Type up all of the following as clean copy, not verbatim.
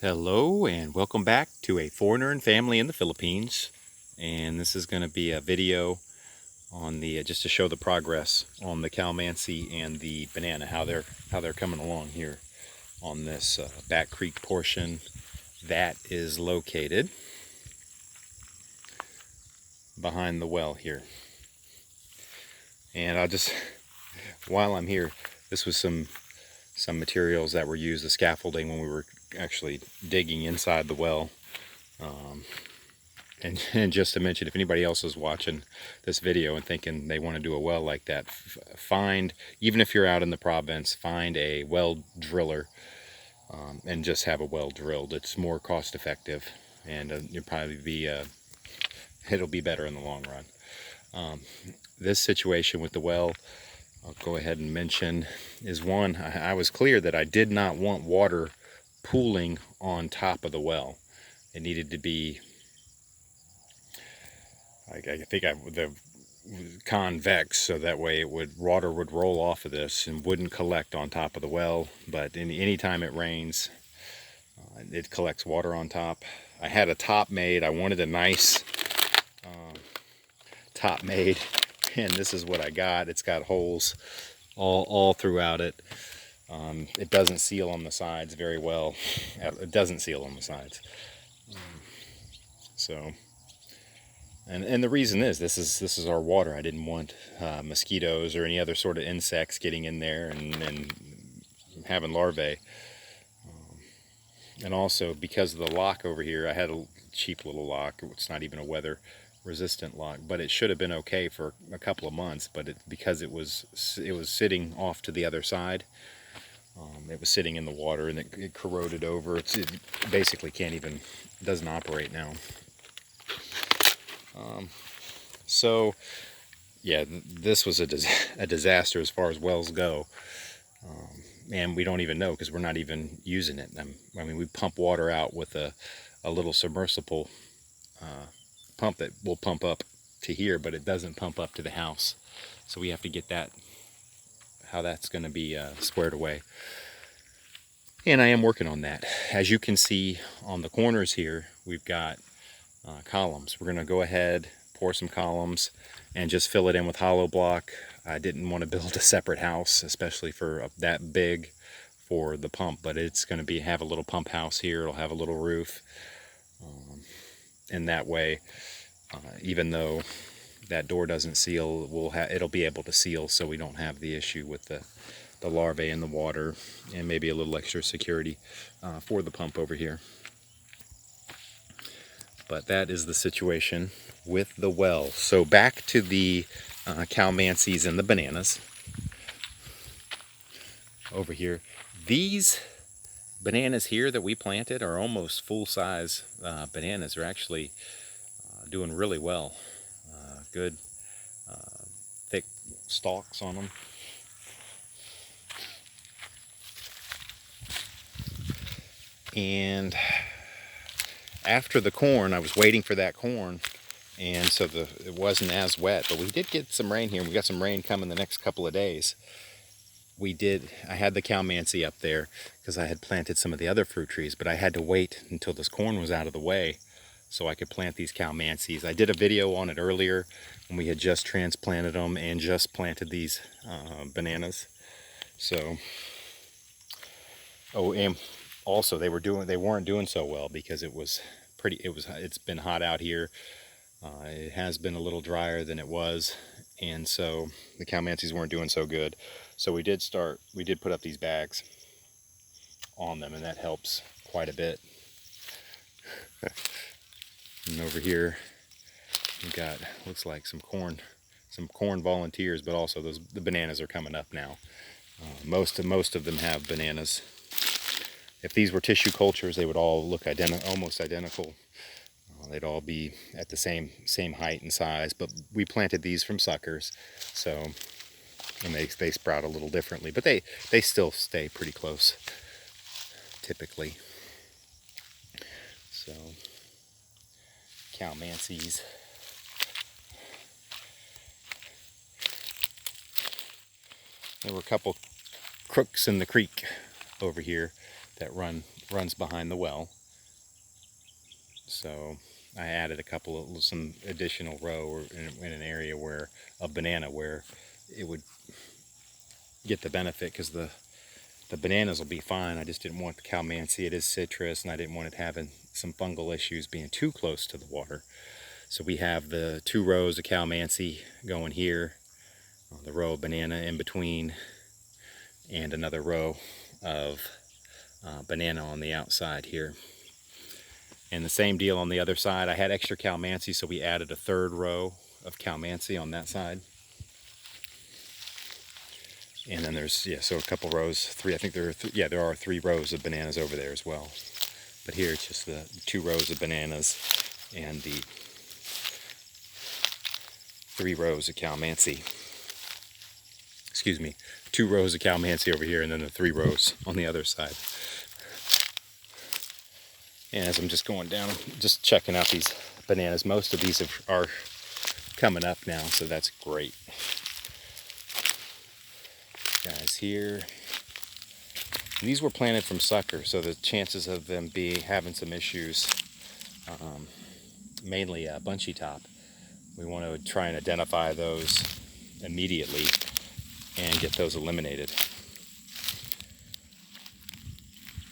Hello and welcome back to A Foreigner and Family in the Philippines. And this is going to be a video on the just to show the progress on the Calmansi and the banana, how they're coming along here on this Back Creek portion that is located behind the well here. And I'll just while I'm here, this was some materials that were used, the scaffolding, when we were actually digging inside the well. And just to mention, if anybody else is watching this video and thinking they want to do a well like that, find, even if you're out in the province, find a well driller and just have a well drilled. It's more cost effective, and you'll probably be it'll be better in the long run. This situation with the well, I'll go ahead and mention, is one, I was clear that I did not want water pooling on top of the well. It needed to be, I think the convex, so that way water would roll off of this and wouldn't collect on top of the well. But any time it rains, it collects water on top. I had a top made. I wanted a nice top made, and this is what I got. It's got holes all throughout it. It doesn't seal on the sides very well. It doesn't seal on the sides. And the reason is this is our water. I didn't want mosquitoes or any other sort of insects getting in there and having larvae. And also, because of the lock over here, I had a cheap little lock. It's not even a weather resistant lock, but it should have been okay for a couple of months. But because it was sitting off to the other side, it was sitting in the water, and it corroded over. It basically doesn't operate now. So yeah, this was a disaster as far as wells go, and we don't even know because we're not even using it. I mean, we pump water out with a little submersible pump that will pump up to here, but it doesn't pump up to the house. So we have to get how that's going to be squared away. And I am working on that. As you can see on the corners here, we've got columns. We're going to go ahead, pour some columns, and just fill it in with hollow block. I didn't want to build a separate house, especially for that big for the pump, but it's going to have a little pump house here. It'll have a little roof, and that way, even though that door doesn't seal, it'll be able to seal, so we don't have the issue with the larvae in the water, and maybe a little extra security for the pump over here. But that is the situation with the well. So back to the Calmansis and the bananas over here. These bananas here that we planted are almost full-size bananas. They're actually doing really well. Good thick stalks on them. And after the corn, I was waiting for that corn, and so it wasn't as wet, but we did get some rain here. We got some rain coming the next couple of days. I had the Calmansi up there because I had planted some of the other fruit trees, but I had to wait until this corn was out of the way so I could plant these Calmansis. I did a video on it earlier when we had just transplanted them and just planted these bananas. So, oh, and also they weren't doing so well because it's been hot out here. It has been a little drier than it was, and so the Calmansis weren't doing so good. So we did put up these bags on them, and that helps quite a bit. And over here we've got, looks like some corn volunteers, but also the bananas are coming up now. Most of them have bananas. If these were tissue cultures, they would all look almost identical. They'd all be at the same height and size, but we planted these from suckers, so, and they sprout a little differently, but they still stay pretty close typically. So Calmansis. There were a couple crooks in the creek over here that runs behind the well. So I added some additional row or in an area where of banana where it would get the benefit, because the bananas will be fine. I just didn't want the Calmansi. It is citrus, and I didn't want it having some fungal issues being too close to the water. So we have the 2 rows of Calmansi going here, the row of banana in between, and another row of banana on the outside here. And the same deal on the other side. I had extra Calmansi, so we added a 3rd row of Calmansi on that side. And then there's, so a couple rows, 3, I think there are 3 rows of bananas over there as well. But here it's just the 2 rows of bananas and the 3 rows of Calmansi. Excuse me, 2 rows of Calmansi over here, and then the 3 rows on the other side. And as I'm just going down, I'm just checking out these bananas. Most of these are coming up now, so that's great. Guys here, these were planted from sucker, so the chances of them having some issues, mainly bunchy top, we want to try and identify those immediately and get those eliminated.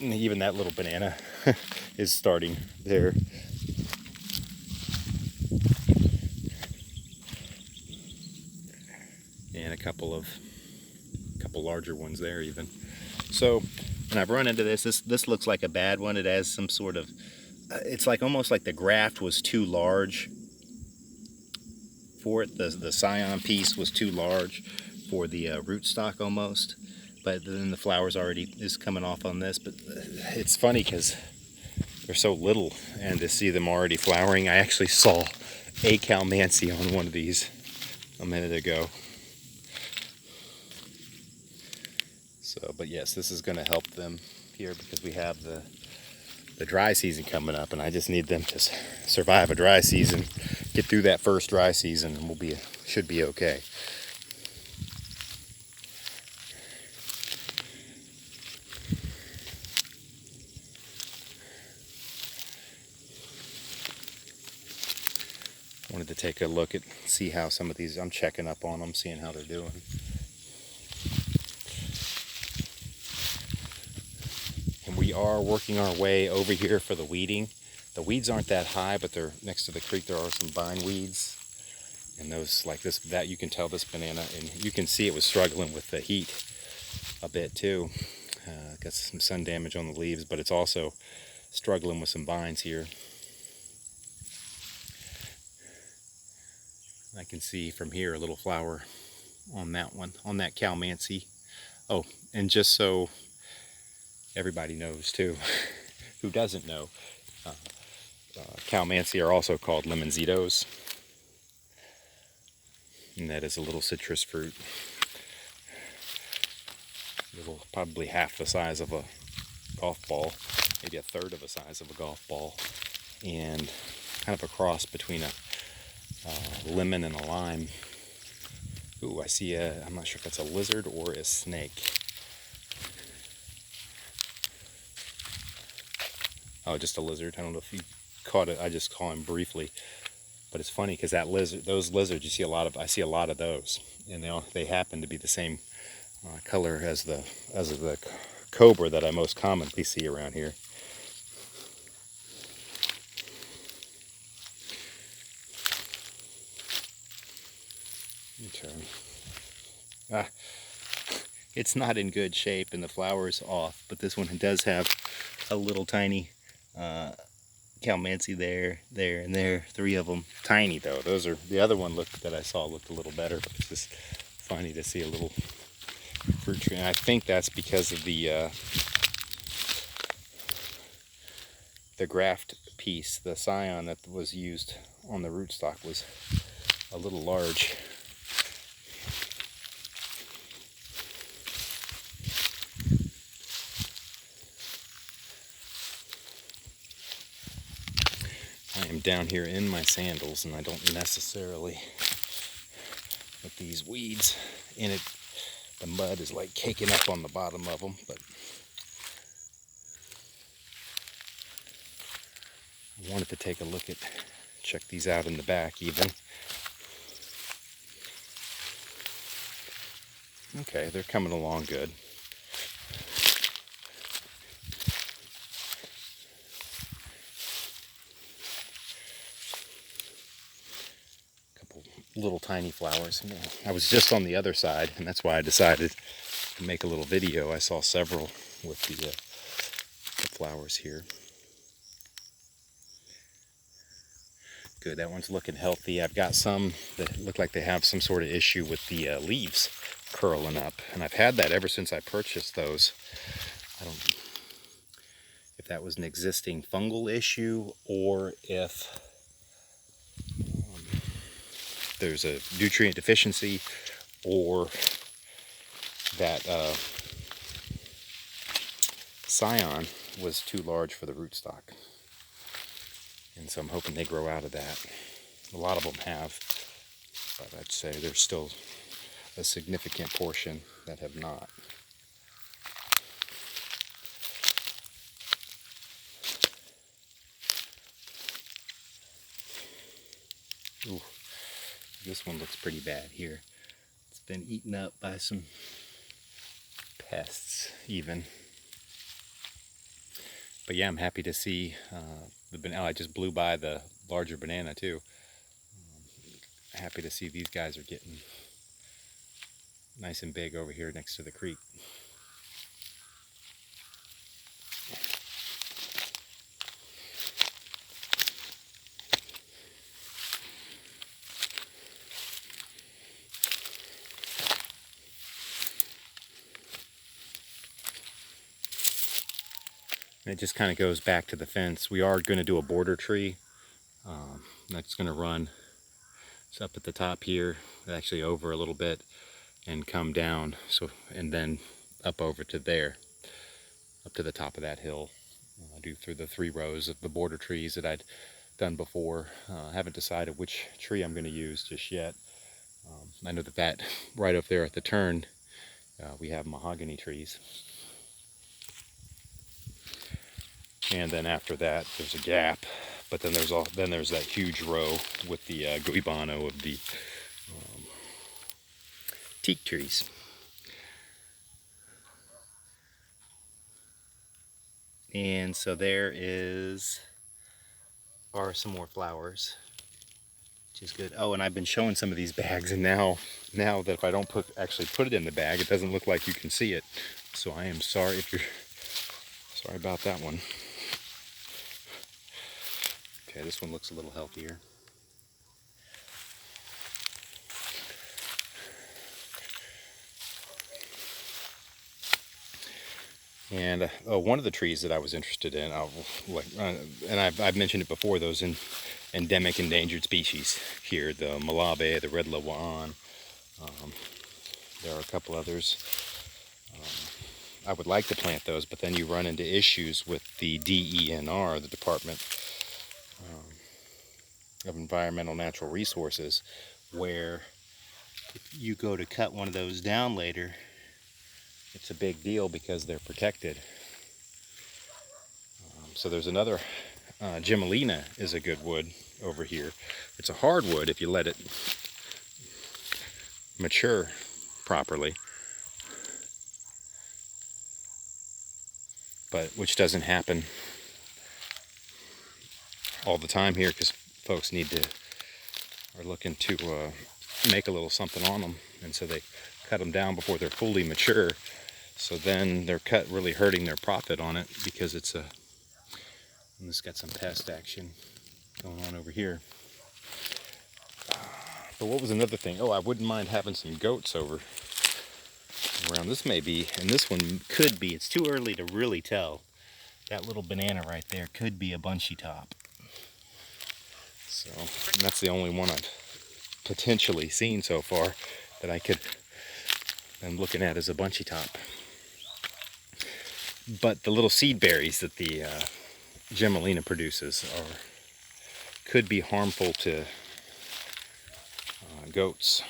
And even that little banana is starting there. And a couple larger ones there even. So, and I've run into this looks like a bad one. It has some sort of, it's like almost like the graft was too large for it. The scion piece was too large for the rootstock almost. But then the flowers already is coming off on this. But it's funny because they're so little, and to see them already flowering. I actually saw a Calmansi on one of these a minute ago. So, but yes, this is going to help them here because we have the dry season coming up, and I just need them to survive a dry season, get through that first dry season, and should be okay. Wanted to take a look see how some of these, I'm checking up on them, seeing how they're doing. And we are working our way over here for the weeding. The weeds aren't that high, but they're next to the creek. There are some vine weeds, and those like this, that you can tell this banana, and you can see it was struggling with the heat a bit too. Got some sun damage on the leaves, but it's also struggling with some vines here. I can see from here a little flower on that one, on that Calmansi. Oh, and just so everybody knows too, who doesn't know, Calmansi are also called lemonzitos, and that is a little citrus fruit, probably half the size of a golf ball, maybe a third of the size of a golf ball, and kind of a cross between a lemon and a lime. Ooh, I see I'm not sure if that's a lizard or a snake. Oh, just a lizard. I don't know if you caught it. I just caught him briefly, but it's funny because those lizards, I see a lot of those, and they happen to be the same color as the cobra that I most commonly see around here. It's not in good shape and the flower is off, but this one does have a little tiny Calmansi there, and there. 3 of them. Tiny though. The other one that I saw looked a little better, but it's just funny to see a little fruit tree. And I think that's because of the graft piece. The scion that was used on the rootstock was a little large. I am down here in my sandals, and I don't necessarily, with these weeds in it, the mud is like caking up on the bottom of them, but wanted to take a look at, check these out in the back even. Okay, they're coming along good. Couple little tiny flowers. I was just on the other side, and that's why I decided to make a little video. I saw several with the flowers here. Good, that one's looking healthy. I've got some that look like they have some sort of issue with the leaves curling up, and I've had that ever since I purchased those. I don't know if that was an existing fungal issue or if there's a nutrient deficiency, or that scion was too large for the rootstock. And so I'm hoping they grow out of that. A lot of them have, but I'd say there's still a significant portion that have not. Ooh, this one looks pretty bad here. It's been eaten up by some pests even. But yeah, I'm happy to see the banana. I just blew by the larger banana too. Happy to see these guys are getting nice and big over here next to the creek. And it just kind of goes back to the fence. We are going to do a border tree. That's going to run. It's up at the top here, actually over a little bit, and come down. So, and then up over to there, up to the top of that hill. Do through the 3 rows of the border trees that I'd done before. I haven't decided which tree I'm going to use just yet. I know that right up there at the turn, we have mahogany trees. And then after that, there's a gap, but then there's that huge row with the guibano of the teak trees. And so there are some more flowers, which is good. Oh, and I've been showing some of these bags, and now that if I don't actually put it in the bag, it doesn't look like you can see it. So I am sorry if you're sorry about that one. Okay, this one looks a little healthier. And one of the trees that I was interested in, and I've mentioned it before, those endemic endangered species here, the Larvae, the red lawan. There are a couple others. I would like to plant those, but then you run into issues with the DENR, the Department of Environmental Natural Resources, where if you go to cut one of those down later, it's a big deal because they're protected. So there's another, Gymnelina is a good wood over here. It's a hardwood if you let it mature properly, but which doesn't happen all the time here because folks are looking to make a little something on them, and so they cut them down before they're fully mature. So then they're really hurting their profit on it because it's and it's got some pest action going on over here. But what was another thing? Oh, I wouldn't mind having some goats over around. This may be, and this one could be. It's too early to really tell. That little banana right there could be a bunchy top. So that's the only one I've potentially seen so far that I'm looking at as a bunchy top. But the little seed berries that the Gymnelina produces could be harmful to goats.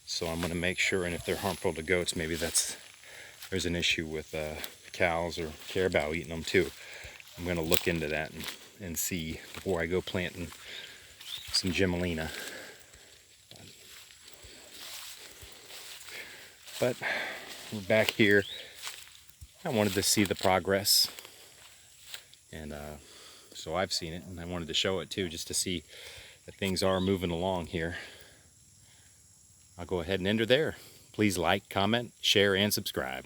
So I'm going to make sure, and if they're harmful to goats, maybe there's an issue with cows or carabao eating them too. I'm going to look into that and see before I go planting some Gemmelina. But we're back here. I wanted to see the progress, and so I've seen it, and I wanted to show it too, just to see that things are moving along here. I'll go ahead and enter there. Please like, comment, share, and subscribe.